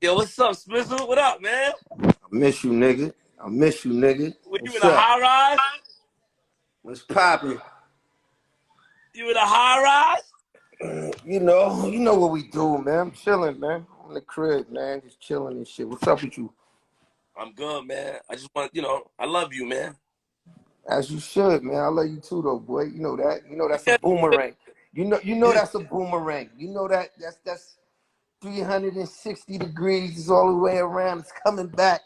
Yo, what's up, Smizzle? What up, man? I miss you, nigga. I miss you, nigga. Were you What's in a up? high rise? What's poppin'? You in a high rise? You know what we do, man. I'm chilling, man. I'm in the crib, man. Just chilling and shit. What's up with you? I'm good, man. I just want, I love you, man. As you should, man. I love you too, though, boy. You know that. You know that's a Yeah, boomerang. You know that's a boomerang. You know that's 360 degrees. It's all the way around. It's coming back.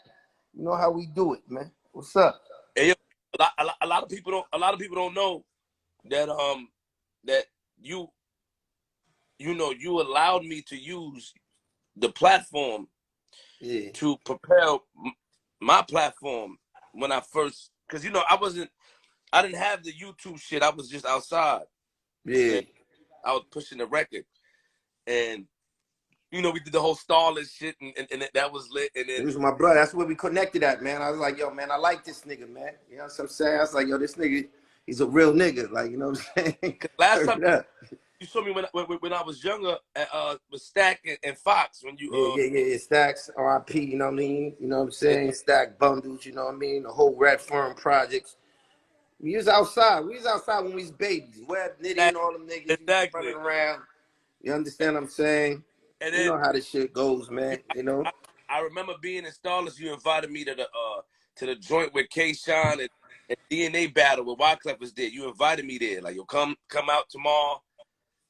You know how we do it, man. What's up? hey, yo, a lot of people don't know that that you you allowed me to use the platform to propel my platform when I first, because I didn't have the YouTube shit. I was just outside. Yeah. I was pushing the record, and we did the whole Starless shit, and that was lit. And then It was my brother. That's where we connected at, man. I was like, yo, man, I like this nigga, man. You know what I'm saying? I was like, yo, this nigga, he's a real nigga. Like, you know what I'm saying? last time you saw me when I was younger with Stack and Fox, when you Yeah. Stacks, RIP, you know what I mean? You know what I'm saying? Stack bundles, you know what I mean? The whole Red Firm projects. We was outside. We was outside when we was babies. Web, Nitty, and all them niggas exactly running around. You understand what I'm saying? And you then, know how this shit goes, man. You know? I remember being in Starless. You invited me to the joint with K-Shine and DNA battle with Wyclef was there. You invited me there. Like, you'll come out tomorrow.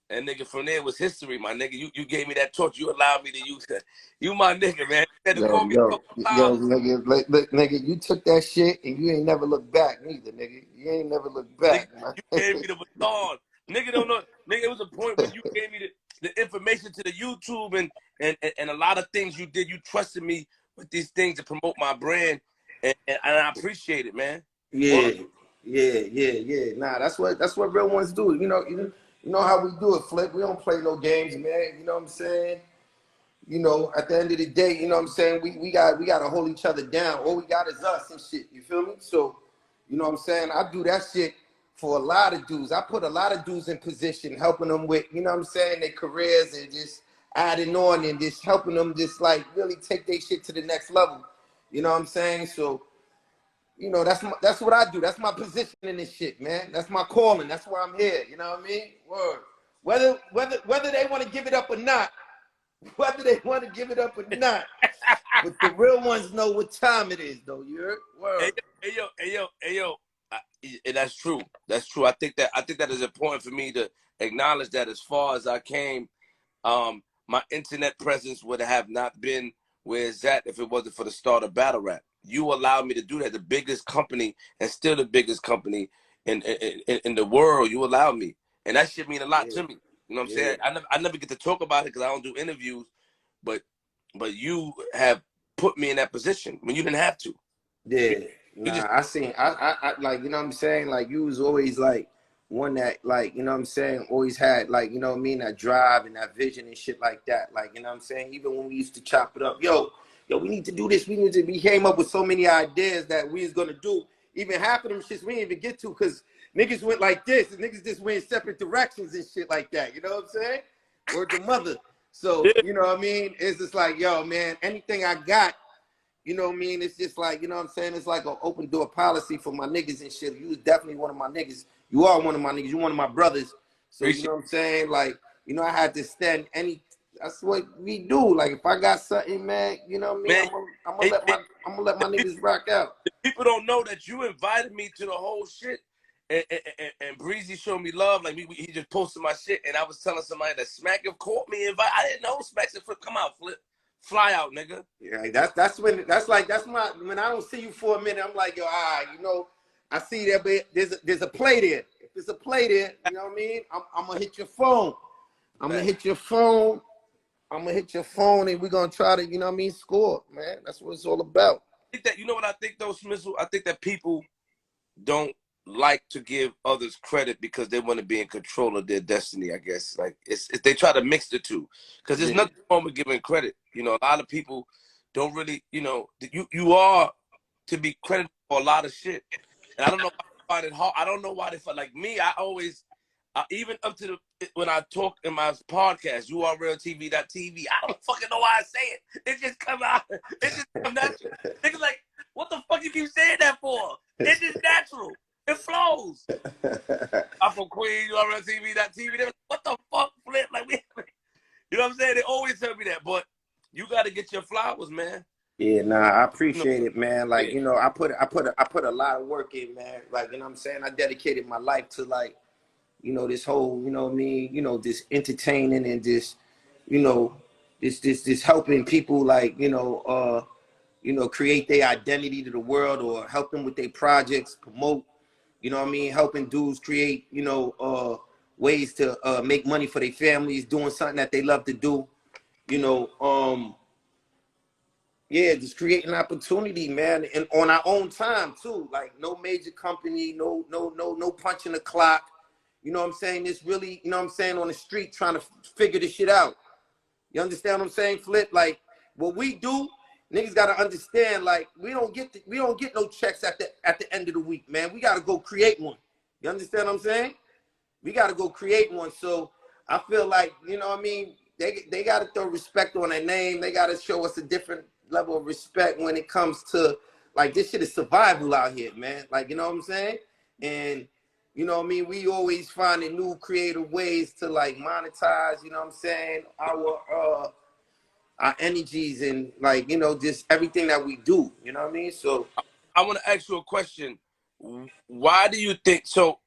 And nigga, from there was history, my nigga. You gave me that torch. You allowed me to use that. You my nigga, man. You had to call me nigga, look, nigga, you took that shit and you ain't never looked back neither, nigga. You ain't never looked back, nigga, man. you gave me the baton. Nigga don't know. Nigga, it was a point when you gave me the information to the YouTube and a lot of things you did. You trusted me with these things to promote my brand, and I appreciate it, man. Yeah. Nah, that's what real ones do. You know how we do it, Flip. We don't play no games, man. You know what I'm saying? At the end of the day, you know what I'm saying? We got to hold each other down. All we got is us and shit. You feel me? So, you know what I'm saying? I do that shit for a lot of dudes. I put a lot of dudes in position, helping them with, you know what I'm saying, their careers and just adding on and just helping them just like really take their shit to the next level. You know what I'm saying? So, that's what I do. That's my position in this shit, man. That's my calling. That's why I'm here. You know what I mean? Word. Whether they want to give it up or not, but the real ones know what time it is, though. You heard? Word. Hey yo. And that's true. That's true. I think that is important for me to acknowledge that as far as I came, my internet presence would have not been where it's at if it wasn't for the start of battle rap. You allowed me to do that. The biggest company and still the biggest company in the world. You allowed me, and that shit mean a lot to me. You know what I'm saying? I never get to talk about it because I don't do interviews, but you have put me in that position when you didn't have to. Yeah. I like, you know what I'm saying? Like, you was always like one that, like, you know what I'm saying, always had, like, you know what I mean, that drive and that vision and shit like that. Like, you know what I'm saying? Even when we used to chop it up, yo, we need to do this. We came up with so many ideas that we was gonna do. Even half of them shits we didn't even get to because niggas went like this and niggas just went in separate directions and shit like that. You know what I'm saying? Word to mother. So, you know what I mean? It's just like, yo, man, anything I got, you know what I mean? It's just like, you know what I'm saying? It's like an open door policy for my niggas and shit. You was definitely one of my niggas. You are one of my niggas. You one of my brothers. So, you know what I'm saying? Like, I had to stand that's what we do. Like, if I got something, man, you know what I mean? I'm gonna let my niggas rock out. People don't know that you invited me to the whole shit. And Breezy showed me love. Like, he just posted my shit, and I was telling somebody that Smack have caught me. I didn't know Smack said, "Flip, come out, Flip, fly out, nigga." Yeah, when when I don't see you for a minute, I'm like, yo, I see that, but there's a play there. If there's a play there, you know what I mean? I'm gonna hit your phone. I'm gonna hit your phone, and we're gonna try to, you know what I mean, score, man. That's what it's all about. I think that, you know what I think though, Smizzle? I think that people don't like to give others credit because they want to be in control of their destiny, I guess. Like, it's they try to mix the two. Because there's nothing wrong with giving credit. A lot of people don't really, you are to be credited for a lot of shit. And I don't know why they find it hard. I don't know why they find, like me, I always even up to when I talk in my podcast, URLTV.tv, I don't fucking know why I say it. It just come out. It just come natural. Niggas like, what the fuck you keep saying that for? It's just natural. It flows. I'm from Queens, URLTV.tv. They're like, what the fuck, Flip? Like, you know what I'm saying? They always tell me that, but you got to get your flowers, man. Yeah, nah, I appreciate it, man. Like, you know, I put a lot of work in, man. Like, you know what I'm saying? I dedicated my life to, like, you know, this whole, you know what I mean, you know, this entertaining and this, you know, this helping people, like, you know, create their identity to the world, or help them with their projects, promote, you know what I mean, helping dudes create, you know, ways to make money for their families, doing something that they love to do, you know, yeah, just creating opportunity, man, and on our own time too. Like, no major company, no punching the clock. You know what I'm saying? It's really, you know what I'm saying, on the street trying to figure this shit out. You understand what I'm saying, Flip? Like, what we do, niggas gotta understand. Like, we don't get no checks at the end of the week, man. We gotta go create one. You understand what I'm saying? We gotta go create one. So I feel like, you know what I mean, they gotta throw respect on their name. They gotta show us a different level of respect when it comes to, like, this shit is survival out here, man. Like, you know what I'm saying? And you know what I mean, we always finding new creative ways to, like, monetize, you know what I'm saying, our energies, and, like, you know, just everything that we do, you know what I mean? So I want to ask you a question. Why do you think so?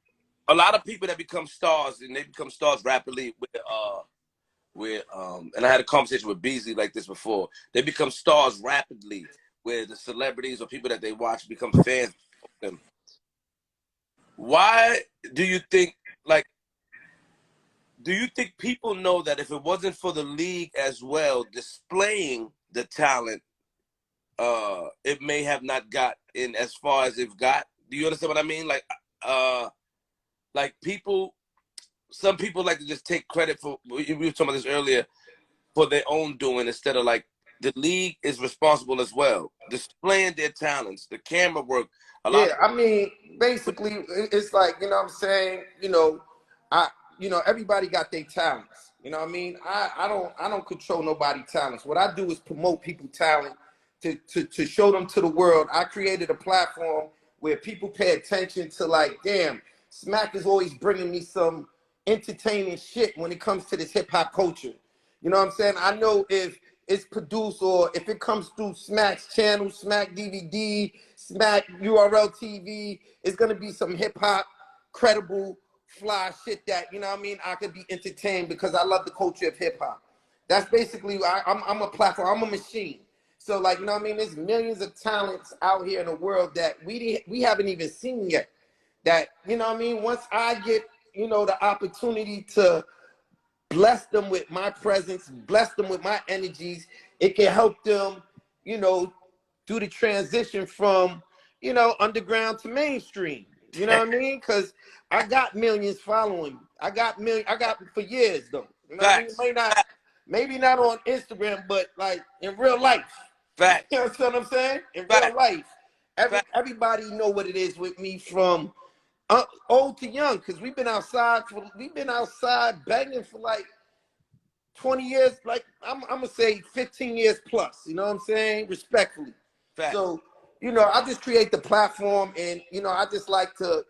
A lot of people that become stars, and they become stars rapidly and I had a conversation with Beasley like this before. They become stars rapidly, where the celebrities or people that they watch become fans of them. Why do you think, like, do you think people know that if it wasn't for the league as well displaying the talent, it may have not got in as far as it got? Do you understand what I mean? Like people, some people like to just take credit for, we were talking about this earlier, for their own doing, instead of, like, the league is responsible as well, displaying their talents, the camera work. yeah, I mean, basically, it's like, you know what I'm saying, you know, everybody got their talents. You know what I mean? I don't control nobody's talents. What I do is promote people's talent to show them to the world. I created a platform where people pay attention to, like, damn, Smack is always bringing me some entertaining shit when it comes to this hip hop culture. You know what I'm saying? I know if it's produced, or if it comes through Smack's channel, Smack DVD, Smack URL TV, it's gonna be some hip hop, credible, fly shit that, you know what I mean, I could be entertained because I love the culture of hip hop. That's basically, I'm a platform, I'm a machine. So, like, you know what I mean, there's millions of talents out here in the world that we haven't even seen yet. That, you know what I mean, once I get, you know, the opportunity to bless them with my presence, bless them with my energies, it can help them, you know, do the transition from, you know, underground to mainstream. You know what I mean? Because I got millions following. I got for years though. You know what I mean? Maybe not on Instagram, but, like, in real life. Facts. You know what I'm saying? In Facts. real life. Everybody know what it is with me, from old to young, because we've been outside banging for like 20 years, like, I'm gonna say 15 years plus, you know what I'm saying? Respectfully. Facts. So, you know, I just create the platform, and, you know, I just like to,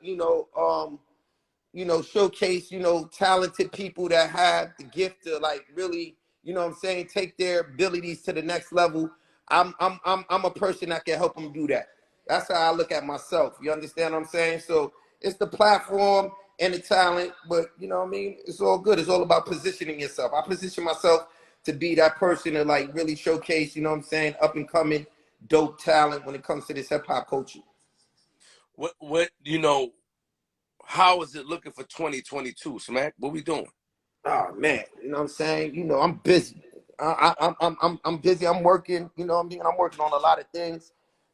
showcase, you know, talented people that have the gift to, like, really, you know what I'm saying, take their abilities to the next level. I'm a person that can help them do that. That's how I look at myself. You understand what I'm saying? So it's the platform and the talent, but, you know what I mean, it's all good. It's all about positioning yourself. I position myself to be that person to, like, really showcase, you know what I'm saying, up and coming dope talent when it comes to this hip hop culture. What you know, how is it looking for 2022, Smack? What we doing? Oh man, you know what I'm saying? You know, I'm busy. I'm busy. I'm working. You know what I mean? I'm working on a lot of things.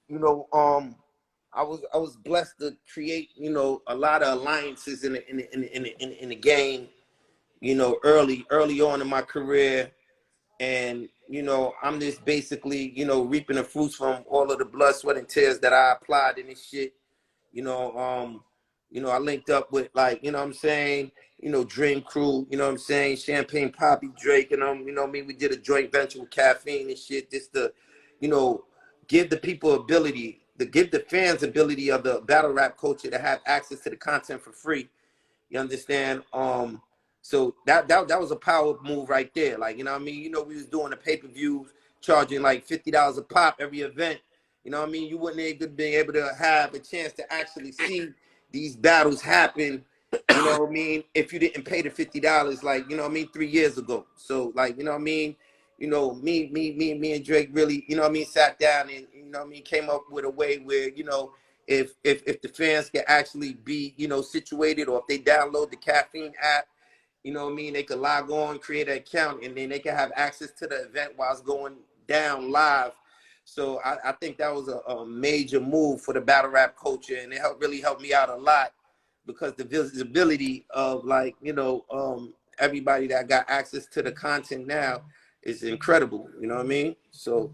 You know, I was blessed to create, you know, a lot of alliances in the game. You know, early on in my career, and, you know, I'm just basically, you know, reaping the fruits from all of the blood, sweat, and tears that I applied in this shit. You know, You know, I linked up with like, you know what I'm saying, you know, Dream Crew, you know what I'm saying, Champagne Poppy, Drake, and you know what I mean, we did a joint venture with Caffeine and shit, just to, you know, give the people ability, to give the fans ability of the battle rap culture to have access to the content for free. You understand? So that was a power move right there. Like, you know what I mean? You know, we was doing the pay-per-views, charging like $50 a pop every event. You know what I mean? You wouldn't even be able to have a chance to actually see these battles happen, you know what I mean, if you didn't pay the $50, like, you know what I mean, 3 years ago. So, like, you know what I mean? You know, me and Drake really, you know what I mean, sat down and, you know what I mean, came up with a way where, you know, if the fans can actually be, you know, situated, or if they download the Caffeine app, you know what I mean, they could log on, create an account, and then they can have access to the event while it's going down live. So I think that was a major move for the battle rap culture, and it really helped me out a lot, because the visibility of, like, you know, everybody that got access to the content now is incredible. You know what I mean? So,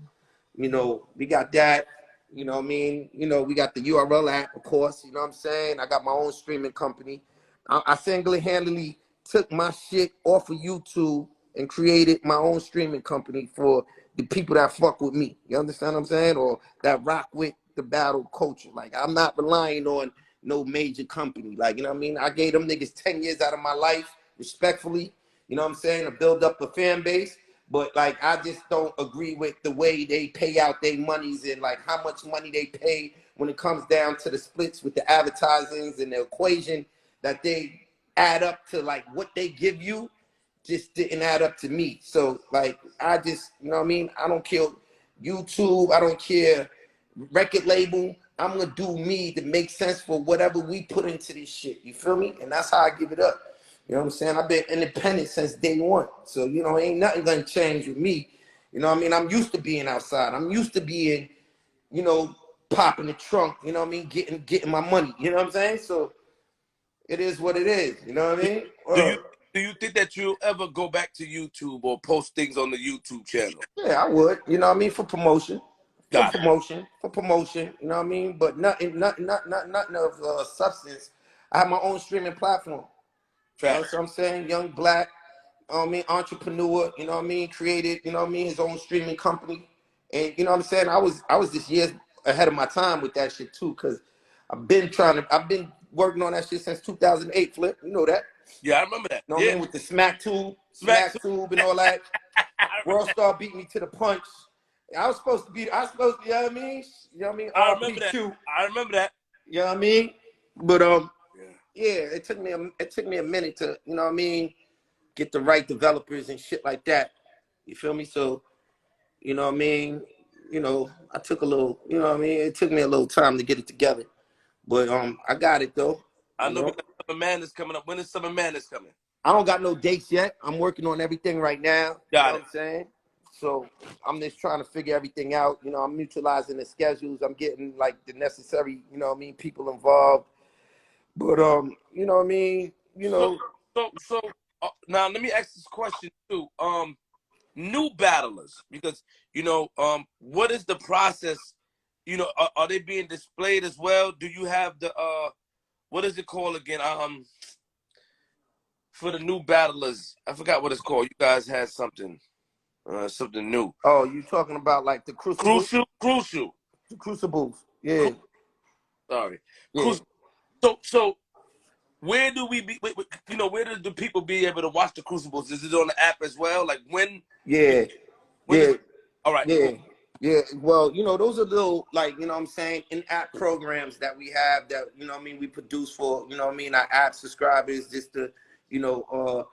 you know, we got that. You know what I mean? You know, we got the URL app, of course. You know what I'm saying? I got my own streaming company. I single-handedly took my shit off of YouTube and created my own streaming company for the people that fuck with me. You understand what I'm saying? Or that rock with the battle culture. Like, I'm not relying on no major company. Like, you know what I mean? I gave them niggas 10 years out of my life, respectfully. You know what I'm saying? To build up a fan base. But, like, I just don't agree with the way they pay out their monies, and, like, how much money they pay when it comes down to the splits with the advertisings and the equation that they add up to, like, what they give you just didn't add up to me. So, like, I just, you know what I mean? I don't care YouTube. I don't care record label. I'm going to do me to make sense for whatever we put into this shit. You feel me? And that's how I give it up. You know what I'm saying? I've been independent since day one. So, you know, ain't nothing going to change with me. You know what I mean? I'm used to being outside. I'm used to being, you know, popping the trunk, you know what I mean? Getting my money. You know what I'm saying? So it is what it is. You know what I mean? Do you do you think that you'll ever go back to YouTube or post things on the YouTube channel? Yeah, I would. You know what I mean? For promotion. For Got it. promotion. For promotion. You know what I mean? But nothing of substance. I have my own streaming platform. You know Fact. what I'm saying? Young black, you know what I mean, entrepreneur, you know what I mean, created, you know what I mean, his own streaming company. And you know what I'm saying? I was this years ahead of my time with that shit too, because I've been working on that shit since 2008, Flip. You know that. Yeah, I remember that. You know what I Yeah. mean? With the Smack. Smack Tube and all that. I World remember. Star beat me to the punch. I was supposed to, you know what I mean? You know what I mean? I remember that. RPQ. I remember that. You know what I mean? But Yeah. yeah, it took me a minute to, you know what I mean, get the right developers and shit like that. You feel me? So, you know what I mean? You know, I took a little, you know what I mean? It took me a little time to get it together. But I got it though. I You know we know. got Summer Madness coming up. When is Summer Madness coming? I don't got no dates yet. I'm working on everything right now. You know Got what it. I'm saying? So I'm just trying to figure everything out. You know, I'm neutralizing the schedules. I'm getting like the necessary, you know what I mean, people involved. But you know what I mean? You So know, so now let me ask this question too. New battlers, because what is the process? Are they being displayed as well? Do you have the what is it called again? For the new battlers, I forgot what it's called. You guys had something new. oh, you talking about like the crucible, Crucial. the crucibles. Yeah, Sorry, yeah, crucial. So where do we be? Where do the people be able to watch the crucibles? Is it on the app as well? Like yeah, when is? yeah. All right, Yeah, cool. yeah. Well, you know, those are little, like, you know what I'm saying, in-app programs that we have that, you know what I mean, we produce for, you know what I mean, our app subscribers, just to, you know,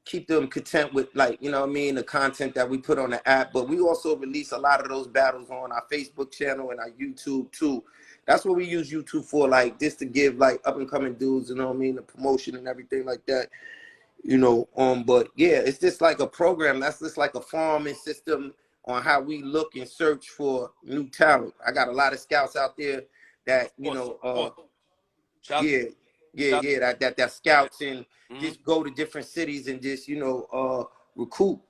keep them content with, like, you know what I mean, the content that we put on the app. But we also release a lot of those battles on our Facebook channel and our YouTube too. That's what we use YouTube for, like, just to give, like, up-and-coming dudes, you know what I mean, the promotion and everything like that. You know, but yeah, it's just like a program. That's just like a farming system on how we look and search for new talent. I got a lot of scouts out there that, Of course, of course. Shout, yeah, shout. that scouts and Mm-hmm. just go to different cities and just, you know, recruit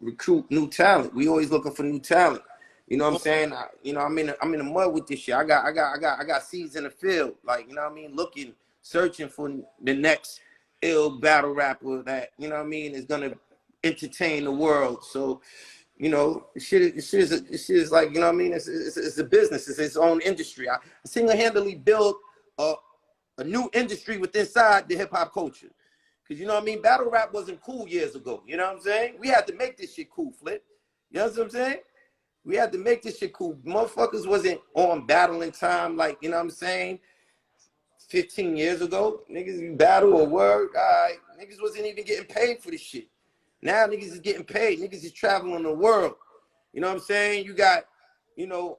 new talent. We always looking for new talent. You know what I'm saying? I'm in the mud with this shit. I got seeds in the field, like, you know what I mean, looking, searching for the next ill battle rapper that, you know what I mean, is gonna entertain the world. So, you know, shit is like, you know what I mean, it's a business, it's its own industry. I single-handedly built a new industry within inside the hip-hop culture. Because, you know what I mean, battle rap wasn't cool years ago, you know what I'm saying? We had to make this shit cool, Flip. You know what I'm saying? We had to make this shit cool. Motherfuckers wasn't on battling time like, you know what I'm saying, 15 years ago. Niggas battle or work, all right. Niggas wasn't even getting paid for this shit. Now niggas is getting paid. Niggas is traveling the world. You know what I'm saying? You got, you know,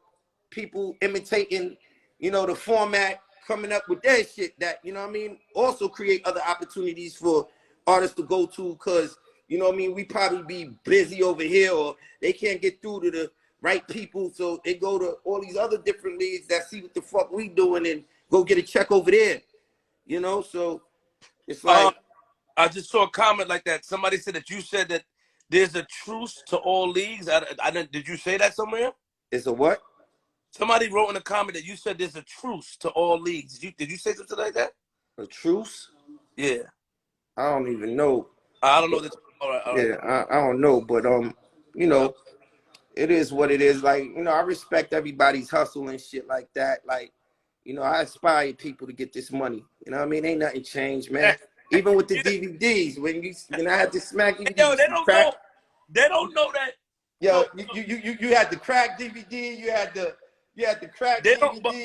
people imitating, you know, the format, coming up with their shit that, you know what I mean, also create other opportunities for artists to go to, because, you know what I mean, we probably be busy over here, or they can't get through to the right people, so they go to all these other different leagues that see what the fuck we doing and go get a check over there, you know? So it's like, I just saw a comment like that. Somebody said that you said that there's a truce to all leagues. I didn't. Did you say that somewhere? it's a what? Somebody wrote in a comment that you said there's a truce to all leagues. Did you say something like that? A truce? Yeah. I don't even know. I don't know that. All right. Yeah, I don't know, but you know, it is what it is. Like, you know, I respect everybody's hustle and shit like that. Like, you know, I aspire people to get this money. You know what I mean? Ain't nothing changed, man. Even with the DVDs, when I had the Smack DVDs, yo, they don't know. They don't know that. Yo, you had the crack DVD, you had the crack they DVD, don't, but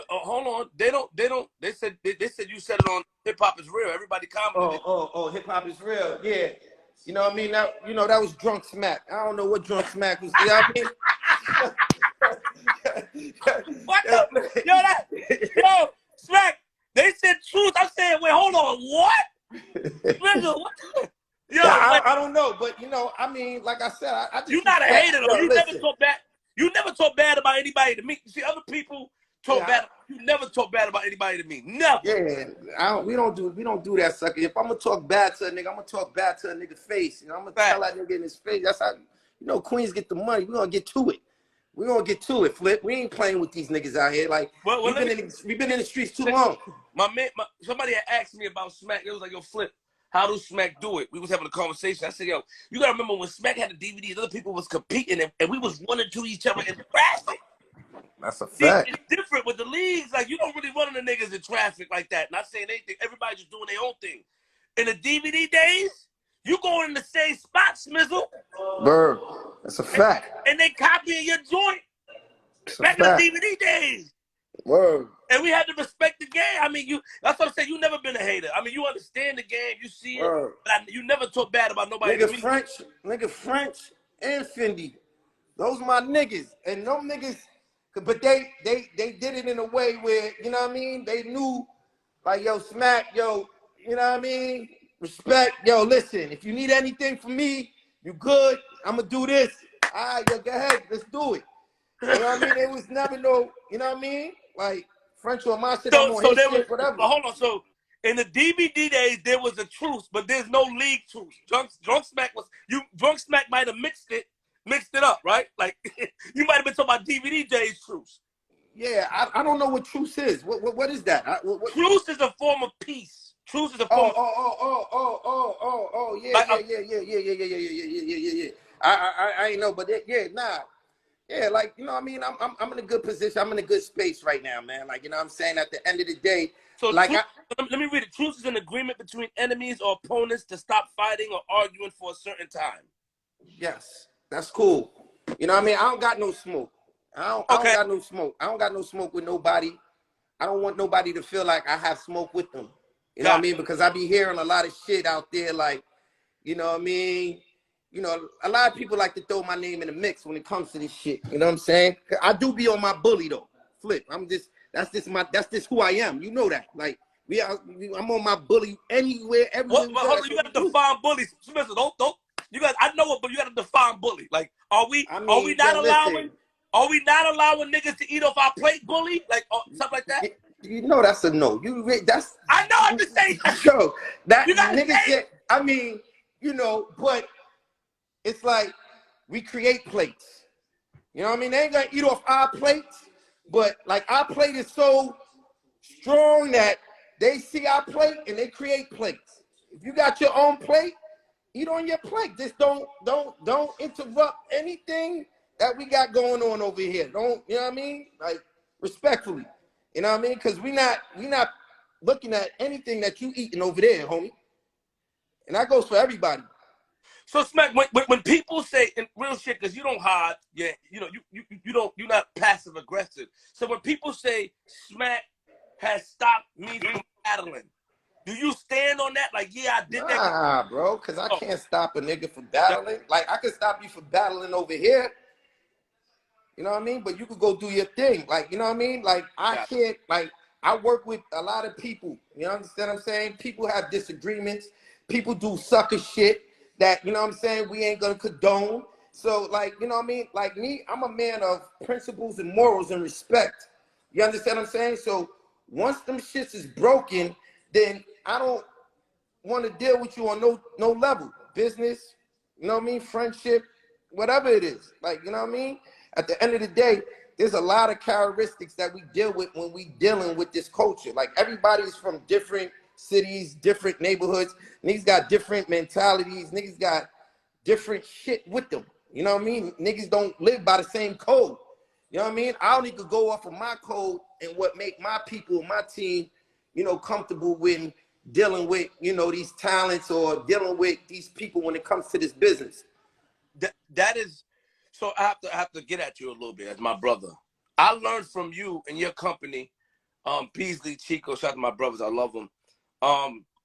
hold on. They don't. They said you said it on Hip Hop Is Real. Everybody commented. Oh, Hip Hop Is Real. Yeah. You know what I mean? That, you know, that was Drunk Smack. I don't know what Drunk Smack was. You know what I mean? What the? Yo, Smack. They said truth. I'm saying, wait, hold on. What? What? Yo, I don't know, but you know, I mean, like I said, I just, you're not a hater though. You listen. never talk bad. You never talk bad about anybody to me. You see, other people talk bad. You never talk bad about anybody to me. Never. Yeah, we don't do that, sucker. If I'm gonna talk bad to a nigga, I'm gonna talk bad to a nigga face. You know, I'm gonna tell that nigga in his face. That's how, you know, Queens get the money. We're gonna get to it. We're gonna get to it, Flip. We ain't playing with these niggas out here. Like, we've been in the streets too long. Somebody had asked me about Smack. It was like, yo, Flip, how does Smack do it? We was having a conversation. I said, yo, you gotta remember when Smack had the DVDs, other people was competing, and we was running to each other in traffic. That's a fact. It's different with the leagues. Like, you don't really run into niggas in traffic like that. Not saying anything. Everybody's just doing their own thing. In the DVD days, you going in the same spot, Smizzle. Bird, that's a fact. And they copying your joint. Back in the DVD days. Word. And we had to respect the game. I mean, that's what I'm saying. You never been a hater. I mean, you understand the game, you see it, but you never talk bad about nobody. Nigga French and Fendi. Those my niggas. And them niggas, but they did it in a way where, you know what I mean? They knew, like, yo, Smack, yo, you know what I mean? Respect, yo, listen, if you need anything from me, you good, I'm gonna do this. All right, yo, go ahead, let's do it. You know what I mean? There was never no, you know what I mean? Like, French or my shit, I'm on his shit, whatever. But hold on, so in the DVD days, there was a truce, but there's no league truce. Drunk Smack might have mixed it up, right? Like, you might have been talking about DVD days truce. Yeah, I don't know what truce is. What is that? Truce is a form of peace. Truce is a form of... Yeah. I ain't know, but yeah, like, you know what I mean? I'm in a good position. I'm in a good space right now, man. Like, you know what I'm saying? At the end of the day, so like, let me read it. Truce is an agreement between enemies or opponents to stop fighting or arguing for a certain time. Yes, that's cool. You know what I mean? I don't got no smoke. I don't got no smoke. I don't got no smoke with nobody. I don't want nobody to feel like I have smoke with them. You know what I mean? Because I be hearing a lot of shit out there, like, you know what I mean? You know, a lot of people like to throw my name in the mix when it comes to this shit. You know what I'm saying? I do be on my bully though. Flip. That's just who I am. You know that. Like, I'm on my bully anywhere, everywhere. You got to define bully. Spencer, don't. You guys, I know it, but you got to define bully. Like, are we not allowing niggas to eat off our plate, bully? Like, something like that? You know that's a no. I know, I'm just saying. Yo, that niggas get, I mean, you know, but it's like we create plates. You know what I mean? They ain't gonna eat off our plates, but like our plate is so strong that they see our plate and they create plates. If you got your own plate, eat on your plate. Just don't interrupt anything that we got going on over here. Don't, you know what I mean? Like, respectfully. You know what I mean? Because we not looking at anything that you eating over there, homie. And that goes for everybody. So Smack, when people say in real shit, because you don't hide, yeah, you know, you're not passive aggressive. So when people say Smack has stopped me from battling, do you stand on that? Like, yeah, I did that. Nah, bro, because I can't stop a nigga from battling. Like, I can stop you from battling over here. You know what I mean? But you could go do your thing. Like, you know what I mean? Like, I can't, like, I work with a lot of people. You understand what I'm saying? People have disagreements. People do sucker shit that, you know what I'm saying, we ain't gonna condone. So, like, you know what I mean? Like me, I'm a man of principles and morals and respect. You understand what I'm saying? So once them shits is broken, then I don't want to deal with you on no level. Business, you know what I mean? Friendship, whatever it is. Like, you know what I mean? At the end of the day, there's a lot of characteristics that we deal with when we dealing with this culture. Like, everybody's from different cities, different neighborhoods. Niggas got different mentalities. Niggas got different shit with them. You know what I mean? Niggas don't live by the same code. You know what I mean? I only could go off of my code and what make my people, my team, you know, comfortable with dealing with, you know, these talents or dealing with these people when it comes to this business. That is, so I have to get at you a little bit as my brother. I learned from you and your company, Peasley, Chico, shout out to my brothers, I love them.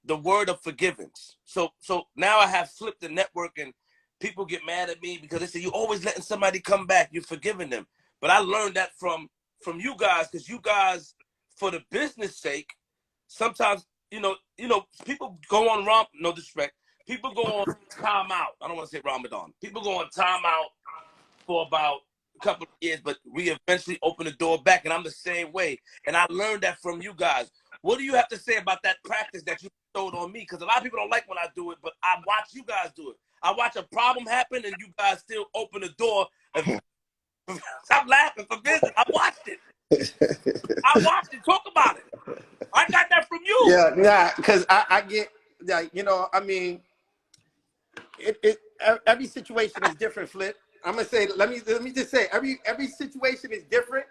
The word of forgivance. So now I have flipped the network and people get mad at me because they say, you always letting somebody come back, you're forgiving them. But I learned that from you guys, because you guys, for the business sake, sometimes, you know, people go on no disrespect, people go on timeout. I don't want to say Ramadan. People go on timeout for about a couple of years, but we eventually open the door back, and I'm the same way. And I learned that from you guys. What do you have to say about that practice that you showed on me? Because a lot of people don't like when I do it, but I watch you guys do it. I watch a problem happen, and you guys still open the door. Stop laughing for business. I watched it. I watched it. Talk about it. I got that from you. Yeah, nah, because I get, like, you know, I mean, every situation is different, Flip. I'm gonna say, let me just say, every situation is different,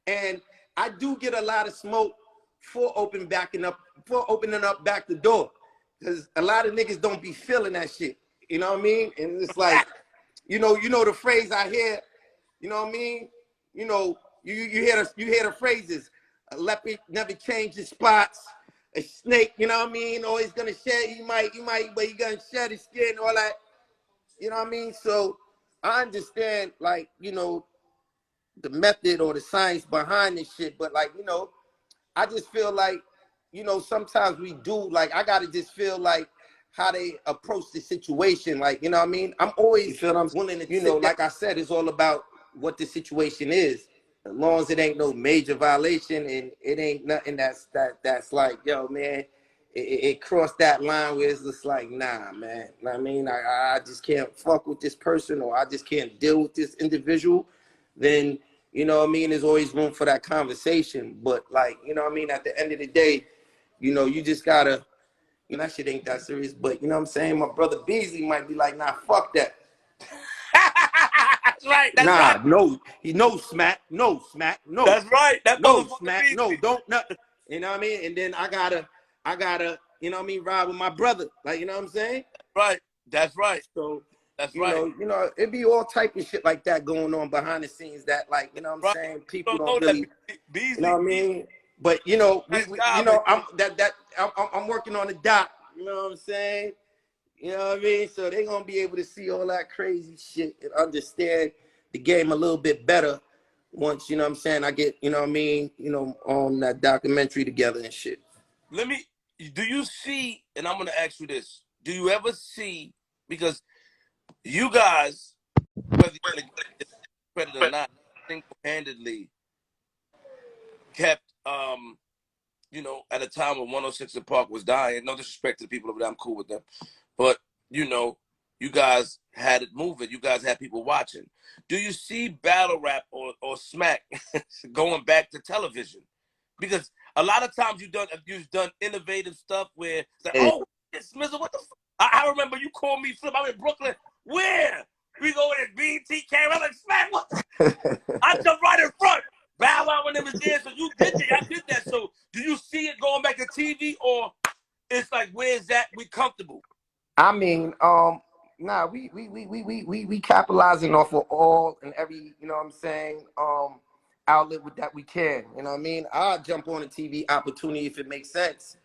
and I do get a lot of smoke for opening up back the door, because a lot of niggas don't be feeling that shit. You know what I mean? And it's like, you know the phrase I hear. You know what I mean? You know, you hear the phrases. A leopard never changes spots. A snake, you know what I mean? Always gonna shed. You might, but you gonna shed his skin, all that. You know what I mean? So I understand, like, you know, the method or the science behind this shit, but, like, you know, I just feel like, you know, sometimes we do, like, I gotta just feel like how they approach the situation. Like, you know what I mean? I'm always willing to, you know, like I said, it's all about what the situation is. As long as it ain't no major violation and it ain't nothing that's like, yo, man, it crossed that line where it's just like, nah, man. I mean, I just can't fuck with this person, or I just can't deal with this individual. Then, you know what I mean, there's always room for that conversation. But, like, you know what I mean, at the end of the day, you know, you just gotta, you know, that shit ain't that serious. But, you know what I'm saying, my brother Beasley might be like, nah, fuck that. That's right. That's right. No, he knows Smack. No, Smack. No. That's right. That no, Smack. No, don't. No. You know what I mean? And then I gotta, you know what I mean, ride with my brother. Like, you know what I'm saying? Right. That's right. So that's you right. You know, it be all type of shit like that going on behind the scenes that, like, you know what I'm saying? People don't really, Beasley, you know what I mean? But, you know, you know, I'm working on the doc. You know what I'm saying? You know what I mean? So they're going to be able to see all that crazy shit and understand the game a little bit better once, you know what I'm saying, I get, you know what I mean, you know, on that documentary together and shit. Do you see, and I'm going to ask you this, do you ever see, because you guys, whether you're going to get credit or not, single-handedly kept, you know, at a time when 106 & Park was dying, no disrespect to the people over there, I'm cool with them, but, you know, you guys had it moving. You guys had people watching. Do you see battle rap or smack going back to television? Because a lot of times you've done innovative stuff where it's like, Yeah. oh, Smizzle, what the fuck? I remember you called me Flip. I'm in Brooklyn. Where? We go in BT camera. I'm like, Smack, what the? I jumped right in front. Bow Wow when it was there. So you did that. I did that. So do you see it going back to TV, or it's like, where's that? We comfortable? I mean, nah, we capitalizing off of all and every, you know what I'm saying, outlet with that we can. You know what I mean? I'll jump on a TV opportunity if it makes sense.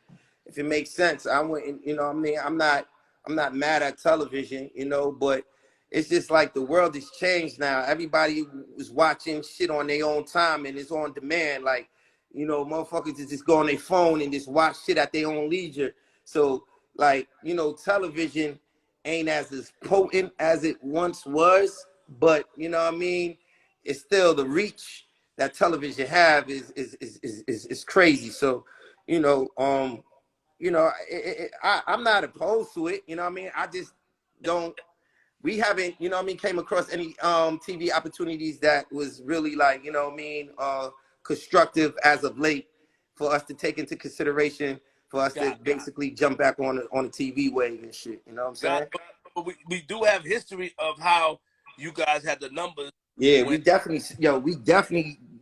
If it makes sense, I wouldn't, you know what I mean? I'm not mad at television, you know, but it's just like the world has changed now. Everybody is watching shit on their own time and it's on demand. Like, you know, motherfuckers just go on their phone and just watch shit at their own leisure. So, like, you know, television ain't as potent as it once was, but you know what I mean? It's still the reach that television have is crazy. So, you know, I'm not opposed to it. You know what I mean? I just don't. We haven't, you know what I mean, came across any TV opportunities that was really like, you know what I mean, constructive as of late for us to take into consideration, for us to basically jump back on the TV wave and shit. You know what I'm saying? But we do have history of how you guys had the numbers. Yeah, When we definitely, you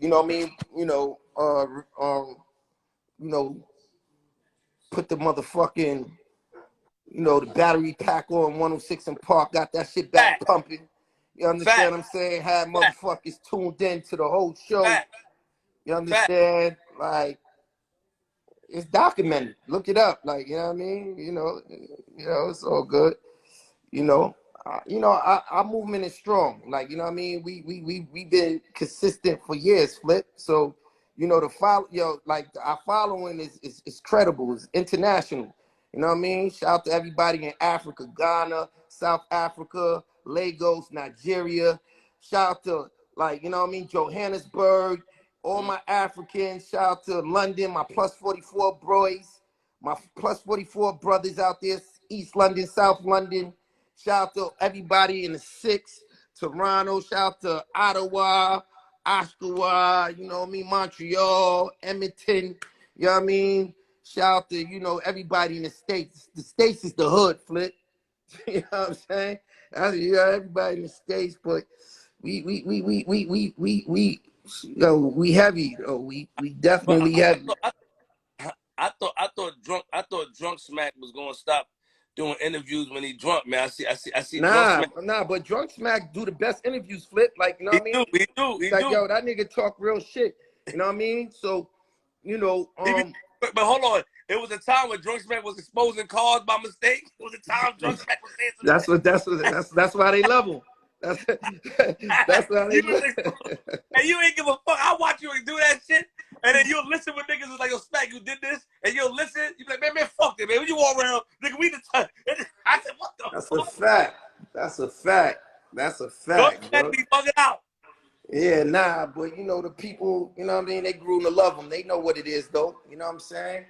know what I mean, put the motherfucking, the battery pack on 106 and Park, got that shit back pumping. You understand what I'm saying? Had motherfuckers tuned in to the whole show. You understand? Like, it's documented. Look it up. Like, you know what I mean? It's all good. Our movement is strong. Like, you know what I mean? We've been consistent for years, Flip. So, our following is credible, is international. You know what I mean? Shout out to everybody in Africa, Ghana, South Africa, Lagos, Nigeria. Shout out to, like, you know what I mean, Johannesburg, all my Africans. Shout out to London, my plus 44 boys, my plus 44 brothers out there, East London, South London. Shout out to everybody in the 6, Toronto. Shout out to Ottawa, Oshawa, you know what I mean, Montreal, Edmonton, you know what I mean? Shout out to, everybody in the States. The States is the hood, Flip. You know what I'm saying? Everybody in the States, but we heavy, though. We definitely heavy. I thought Drunk Smack was gonna stop doing interviews when he drunk, man. I see Drunk Smack. Nah, but Drunk Smack do the best interviews, Flip. Like, you know what I mean? He do. Yo, that nigga talk real shit. You know what I mean? So, but hold on. It was a time when Drunk Smack was exposing cars by mistake. It was a time Drunk Smack was saying that's why they love him. That's why they love him. And you ain't give a fuck. I watch you do that shit. And then you'll listen when niggas is like, yo, Smack, you did this. And you'll listen. You be like, man, fuck it, man. When you walk around, nigga, we the time. I said, what the That's fuck? That's a fact, bro. Be bugging out. Yeah, nah, but the people, you know what I mean, they grew to love them. They know what it is, though. You know what I'm saying?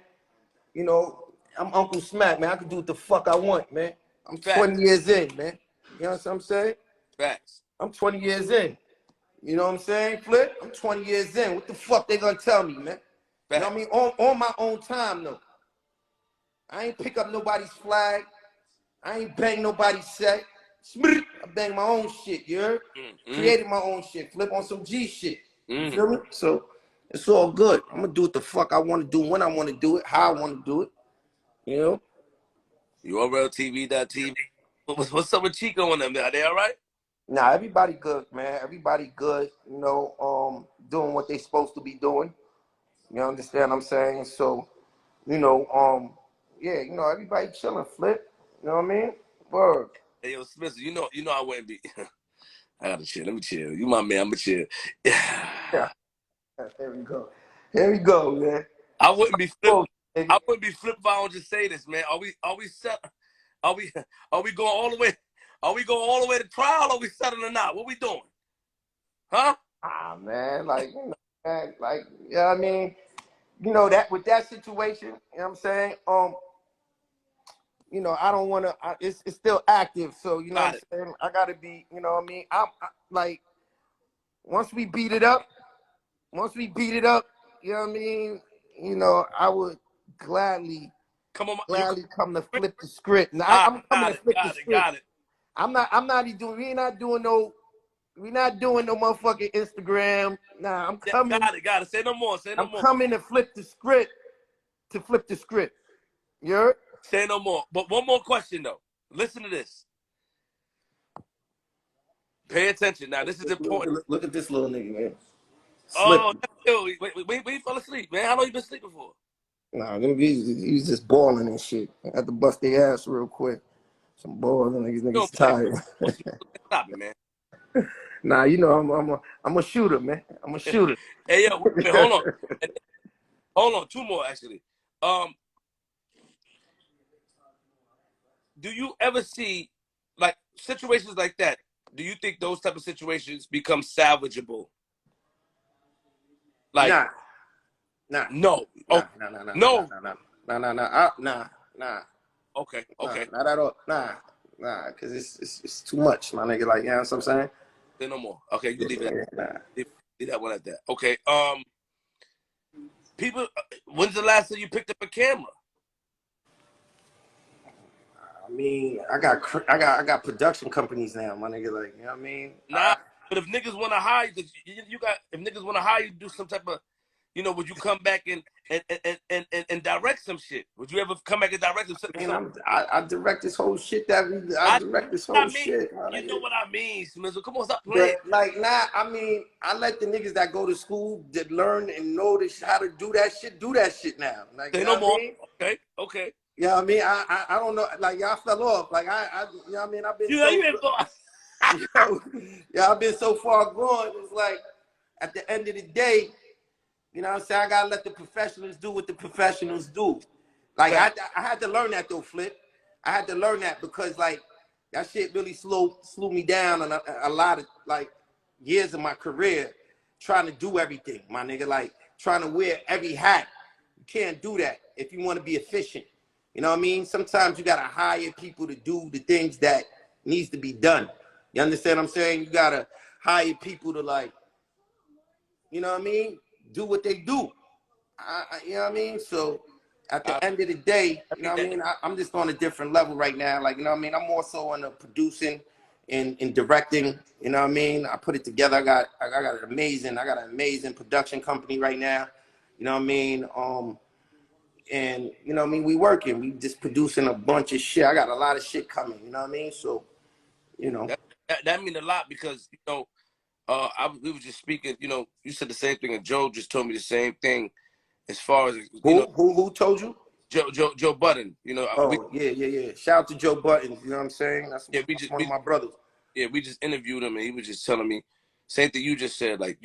I'm Uncle Smack, man. I can do what the fuck I want, man. I'm 20 years in, man. You know what I'm saying? Facts. I'm 20 years in. You know what I'm saying, Flip? I'm 20 years in. What the fuck they gonna tell me, man? You know what I mean? On my own time, though. I ain't pick up nobody's flag. I ain't bang nobody's set. I bang my own shit, you heard? Created my own shit. Flip on some G shit. You feel me? So it's all good. I'm gonna do what the fuck I want to do, when I want to do it, how I want to do it. You know? You on RealTV.tv. What's up with Chico and them? Are they all right? Nah, everybody good, man. Everybody good, doing what they supposed to be doing. You understand what I'm saying? So, everybody chilling, Flip. You know what I mean? Word. Hey, yo, Spencer, you know I wouldn't be. I gotta chill. Let me chill. You my man. I'ma chill. Yeah. Here we go, man. I wouldn't be flip. I wouldn't be flip if I don't just say this, man. Are we set? Are we going all the way? Are we going all the way to trial? Or are we settling or not? What we doing? Huh? Man, man, I mean, that with that situation, you know what I'm saying? I don't want to. It's still active, so you know what I'm saying. I gotta be, you know what I mean. I once we beat it up, you know what I mean. you know, I would gladly Come on, come to flip the script. Now, I I'm coming got to it, flip the got it, script. got it. I'm not even doing. We're not doing no motherfucking Instagram. Nah, I'm Yeah, coming. got it. Say no more, say no I'm more. coming to flip the script. To flip the script. You heard? Say no more. But one more question though. Listen to this. Pay attention. Now, this is important. Look at this little nigga, man. Oh, Slipping. wait, you fell asleep, man. How long you been sleeping for? Nah, he's just balling and shit. I had to bust their ass real quick. Some balling, these You don't niggas play, tired. bro. Stop it, man. Nah, you know I'm a shooter, man. I'm a shooter. Hey, yo, wait, hold on. Hold on, two more actually. Um, do you ever see like situations like that? Do you think those type of situations become salvageable? Like, Nah, nah, no. nah, Oh, nah, nah, nah, nah, no. nah, nah, nah, nah, nah, Okay, nah, okay. not at all. Nah, cause it's too much, my nigga. Like, you know what I'm saying? Say no more. Okay, you can leave it. Yeah, nah. Leave that one at that. Okay. People, when's the last time you picked up a camera? I mean, I got production companies now, my nigga. Like, you know what I mean? Nah. But if niggas want to hire you, you got. If niggas want to hire you to do some type of, would you come back and direct some shit? Would you ever come back and direct some? I mean, some I direct this whole shit I I, direct this I whole mean, shit, my you know nigga. what I mean, Smizzle. Come on, stop playing. But like now, I mean, I let the niggas that go to school that learn and know this, how to do that shit now. Like, Say you know no what I more. mean? Okay, okay. You know what I mean? I don't know. Like, y'all fell off. Like, you know what I mean? I've been You know you so, ain't thought. you know, yeah, I've been so far gone. It's like, at the end of the day, you know what I'm saying? I gotta let the professionals do what the professionals do. Like, I had to learn that though, Flip. I had to learn that because like that shit really slew me down on a lot of like years of my career trying to do everything, my nigga. Like trying to wear every hat. You can't do that if you want to be efficient. You know what I mean? Sometimes you gotta hire people to do the things that needs to be done. You understand what I'm saying? You gotta hire people to like, you know what I mean? Do what they do. You know what I mean? So at I the end of the day, you know think what I that. mean? I'm just on a different level right now. Like, you know what I mean? I'm also on the producing and directing. You know what I mean? I put it together. I got an amazing production company right now. You know what I mean? And you know what I mean? We working. We just producing a bunch of shit. I got a lot of shit coming. You know what I mean? So, you know. That mean a lot because we were just speaking. You said the same thing, and Joe just told me the same thing. As far as Who told you? Joe Budden. Oh, yeah. Shout out to Joe Button. You know what I'm saying? That's one of my brothers. We just interviewed him, and he was just telling me same thing you just said. Like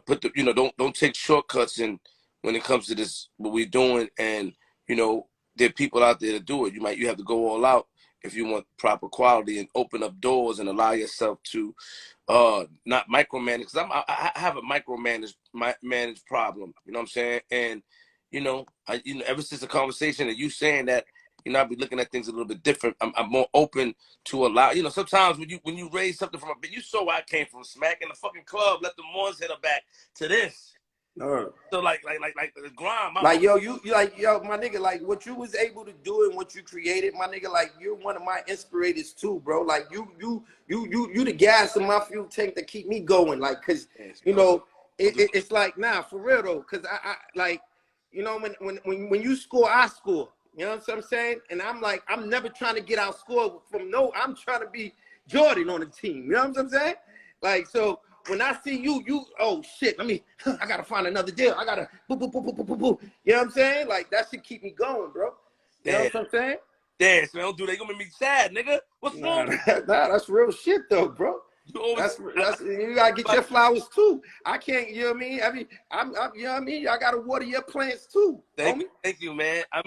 put the don't take shortcuts in when it comes to this what we're doing, and there are people out there to do it. You have to go all out if you want proper quality and open up doors and allow yourself to not micromanage. Because I have a managed problem. You know what I'm saying? And ever since the conversation and you saying that, I'll be looking at things a little bit different. I'm more open to allow. Sometimes when you raise something from you saw where I came from, smack in the fucking club, let the ones hit her back to this. So like the grind. Like you like my nigga, like what you was able to do and what you created, my nigga, like you're one of my inspirators too, bro. Like you the gas in my fuel tank to keep me going. Like cause it's like for real though, cause I like when you score, I score. You know what I'm saying? And I'm like, I'm never trying to get outscored I'm trying to be Jordan on the team. You know what I'm saying? Like so. When I see you, oh shit, I gotta find another deal. I gotta, boo. You know what I'm saying? Like, that should keep me going, bro. You know what I'm saying? Damn, man, don't do that. You gonna make me sad, nigga. What's wrong? That's real shit, though, bro. You gotta get your flowers, too. I can't, you know what I mean? You know what I mean? I gotta water your plants, too. Thank you, man. I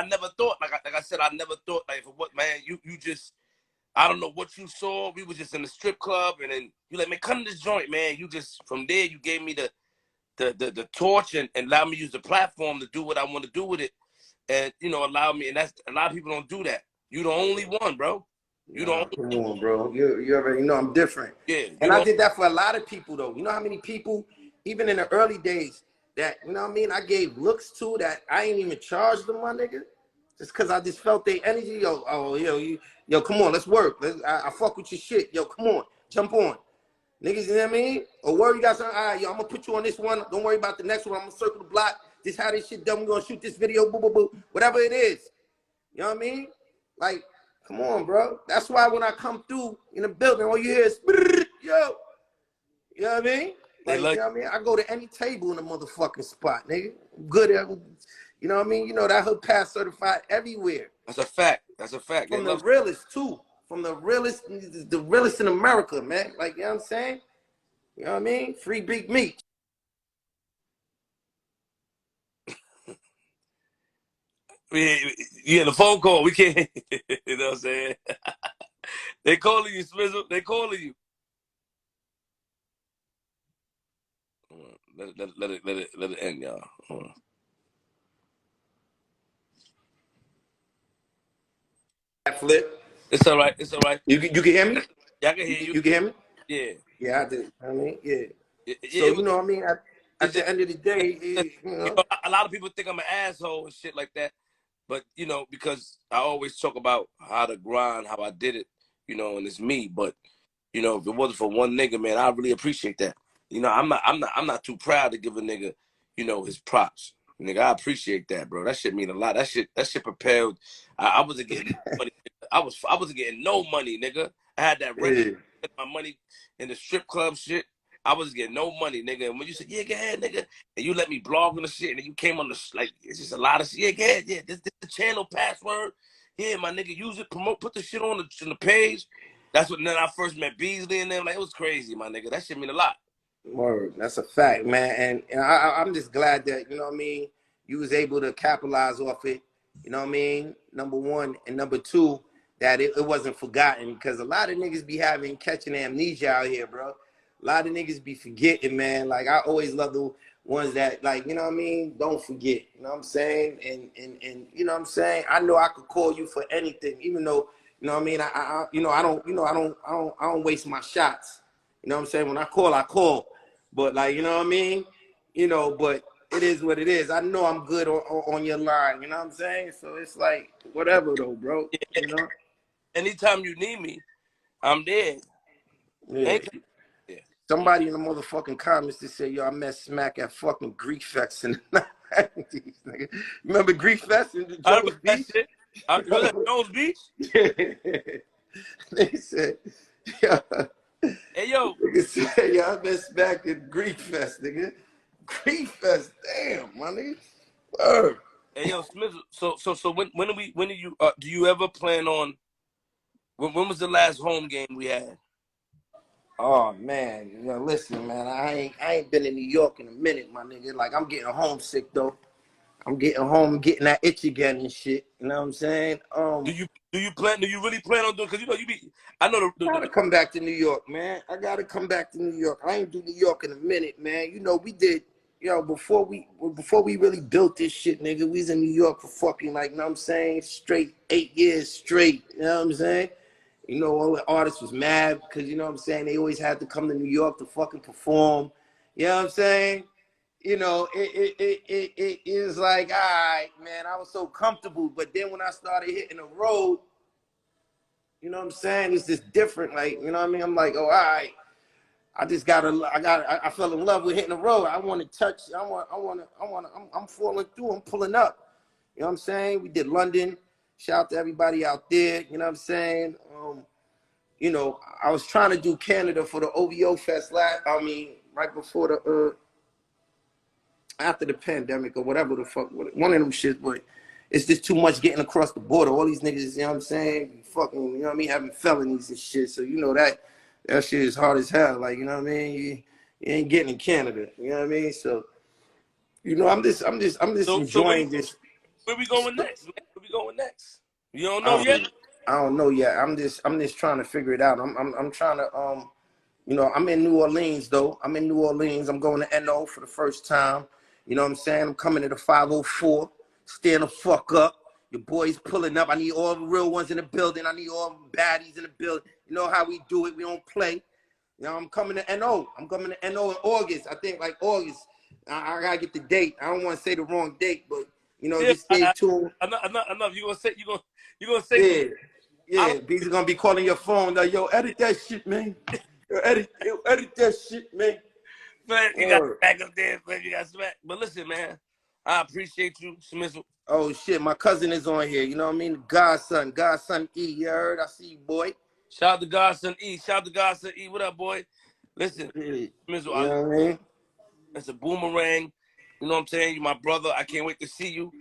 never thought, like I said, I never thought, like, for what, man, you just, I don't know what you saw. We was just in the strip club, and then you like, man, come to this joint, man. You just from there, you gave me the torch and allowed me to use the platform to do what I want to do with it, and allow me. And that's a lot of people don't do that. You the only one, bro. You the only come on, bro. You already know I'm different. Yeah, and I did that for a lot of people, though. You know how many people, even in the early days, that, you know what I mean, I gave looks to that I ain't even charged them, my nigga. Just cause I just felt their energy. Yo, come on, let's work. I fuck with your shit. Yo, come on, jump on. Niggas, you know what I mean? Or worry you got something, all right, yo, I'm gonna put you on this one. Don't worry about the next one. I'm gonna circle the block. This how this shit done. We're gonna shoot this video, boo, boo, boo. Whatever it is. You know what I mean? Like, come on, bro. That's why when I come through in the building, all you hear is, yo. You know what I mean? They Like, love you know what I mean? I go to any table in the motherfucking spot, nigga. I'm good at, you know what I mean? You know that hood pass certified everywhere. That's a fact. That's a fact. They From the love realest, too. From the realest in America, man. Like, you know what I'm saying? You know what I mean? Free big meat. Yeah, the phone call. We can't. You know what I'm saying? They calling you, Smizzle. They calling you. Let it end, y'all. Flip. It's all right. It's all right. You can hear me? Yeah, I can hear you. You can hear me? Yeah. Yeah, I did. I mean, yeah. Yeah, So, you know what I mean? At it's the just, end of the day, you know. a lot of people think I'm an asshole and shit like that. But, because I always talk about how to grind, how I did it, and it's me. But, if it wasn't for one nigga, man, I really appreciate that. I'm not too proud to give a nigga, his props. Nigga, I appreciate that, bro. That shit mean a lot. That shit propelled. I wasn't getting money. I wasn't getting no money, nigga. I had that record, my money in the strip club shit. I was getting no money, nigga. And when you said, yeah, go ahead, nigga, and you let me blog on the shit, and then you came on the, like, it's just a lot of shit. Yeah, go ahead, yeah, this the channel password. Yeah, my nigga, use it, promote, put the shit on the page. That's when then I first met Beasley and them. Like, it was crazy, my nigga. That shit mean a lot. Word, that's a fact, man. And I'm just glad that, you know what I mean, you was able to capitalize off it, you know what I mean, number one. And number two, that it wasn't forgotten, because a lot of niggas be catching amnesia out here, bro. A lot of niggas be forgetting, man. Like, I always love the ones that, like, you know what I mean, don't forget, you know what I'm saying? And you know what I'm saying? I know I could call you for anything, even though, you know what I mean, I don't waste my shots. You know what I'm saying? When I call. But, like, you know what I mean? But it is what it is. I know I'm good on your line. You know what I'm saying? So it's like, whatever, though, bro. Yeah. You know? Anytime you need me, I'm there. Yeah. Anytime. Yeah. Somebody in the motherfucking comments that said, yo, I met Smack at fucking Greek Fest in the 90s, nigga. Remember Greek Fest in the I Jones remember that Beach? shit. Was that Jones Beach? Yeah. They said, yeah. Hey, yo. Nigga said, yo, I met Smack at Greek Fest, nigga. Greek Fest, damn, my nigga. Word. Hey, yo, Smith. So do you ever plan on, when was the last home game we had? Oh man, listen, man, I ain't been in New York in a minute, my nigga. Like, I'm getting homesick though. I'm getting home, getting that itch again and shit. You know what I'm saying? Do you really plan on doing? Because I know I gotta come back to New York, man. I gotta come back to New York. I ain't do New York in a minute, man. We did, before we really built this shit, nigga. We was in New York for fucking, like, you know what I'm saying, straight 8 years straight. You know what I'm saying? All the artists was mad because, you know what I'm saying, they always had to come to New York to fucking perform. You know what I'm saying? It is like, all right, man, I was so comfortable. But then when I started hitting the road, you know what I'm saying, it's just different. Like, you know what I mean? I'm like, oh, all right. I fell in love with hitting the road. I want to touch. I'm falling through. I'm pulling up. You know what I'm saying? We did London. Shout out to everybody out there. You know what I'm saying? I was trying to do Canada for the OVO Fest right before after the pandemic or whatever the fuck, one of them shits, but it's just too much getting across the border. All these niggas, you know what I'm saying, fucking, you know what I mean, having felonies and shit. So that shit is hard as hell. Like, you know what I mean? You ain't getting in Canada. You know what I mean? So, I'm just So enjoying this. where we going next, man? Where we going next? You don't know yet? I don't know yet. I'm just trying to figure it out. I'm trying to I'm in New Orleans though. I'm in New Orleans. I'm going to NO for the first time. You know what I'm saying? I'm coming to the 504. Stand the fuck up. Your boy's pulling up. I need all the real ones in the building. I need all the baddies in the building. You know how we do it. We don't play. I'm coming to NO. I'm coming to NO in August. I think like August. I gotta get the date. I don't want to say the wrong date, but you know, Yeah, just stay tuned. enough. You gonna say Yeah, I yeah. B's gonna be calling your phone. Like, yo, edit that shit, man. Edit that shit, man. man, you got back up there, man. You got smack. But listen, man, I appreciate you, Smith. Oh shit, my cousin is on here. You know what I mean? Godson E. You heard? I see you, boy. Shout out to Godson E. Shout out to Godson E. What up, boy? Listen, Smith, You know what I mean? it's a boomerang. You know what I'm saying? You my brother. I can't wait to see you.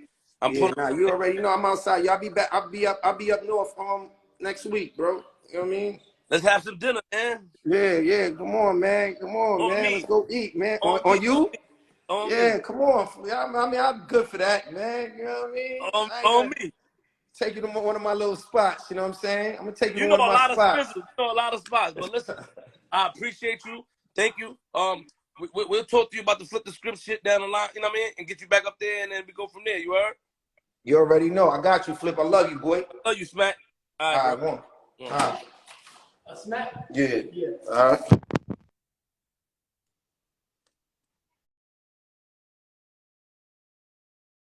I'm Yeah, putting. nah, you already know I'm outside. Y'all be back. I'll be up north next week, bro. You know what I mean? Let's have some dinner, man. Yeah. Come on, man. Come on, On man. me. Let's go eat, man. On me. On you? On me. Yeah, come on. Yeah, I mean, I'm good for that, man. You know what I mean? I ain't On gonna me. take you to one of my little spots. You know what I'm saying? I'm gonna take you to You know one of a my lot of spots. Spencer. You know a lot of spots. But listen, I appreciate you. Thank you. We'll talk to you about the flip the script shit down the line. You know what I mean? And get you back up there, and then we go from there. You heard? You already know. I got you, Flip. I love you, boy. I love you, Smack. All right, All bro. right, one. Yeah. All right. A smack? Yeah. Yeah. All right.